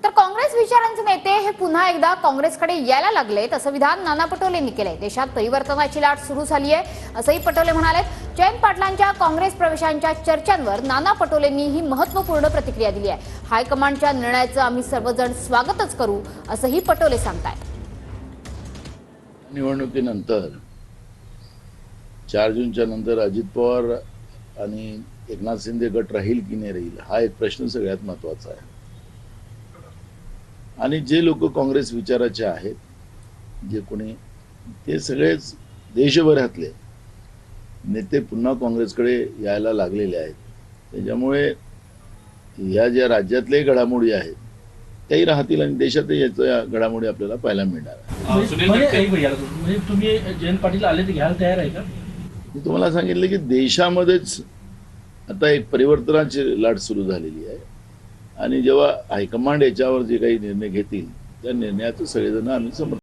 तर काँग्रेस विचारांचे नेते हे पुन्हा एकदा काँग्रेसकडे यायला लागलेत असं विधान नाना पटोलेंनी केलंय। देशात परिवर्तनाची लाट सुरू झाली आहे असंही पटोले म्हणाले। जयंत पाटलांच्या काँग्रेस प्रवेशांच्या चर्चांवर नाना पटोलेंनी ही महत्त्वपूर्ण प्रतिक्रिया दिली आहे। हायकमांडच्या निर्णयाचं आम्ही सर्वजण स्वागतच करू असंही पटोले सांगतायत। निवडणुकीनंतर 4 जूनच्या नंतर अजित पवार आणि एकनाथ शिंदे गट राहील की नाही राहील हा एक प्रश्न सगळ्यात महत्त्वाचा आहे। आणि जे लोक काँग्रेस विचाराचे आहेत, जे कोणी ते सगळेच देशभरातले नेते पुन्हा काँग्रेसकडे यायला लागलेले आहेत। त्याच्यामुळे या ज्या राज्यातले घडामोडी आहेत त्याही राहतील आणि देशातही याच्या घडामोडी आपल्याला पाहायला मिळणार आहे। म्हणजे तुम्ही जयंत पाटील आले तर घ्यायला तयार आहे का? मी तुम्हाला सांगितलं की देशामध्येच आता एक परिवर्तनाची लाट सुरू झालेली आहे आणि जेव्हा हायकमांड याच्यावर जे काही निर्णय घेतील त्या निर्णयाचं सगळेजण आम्ही समर्थन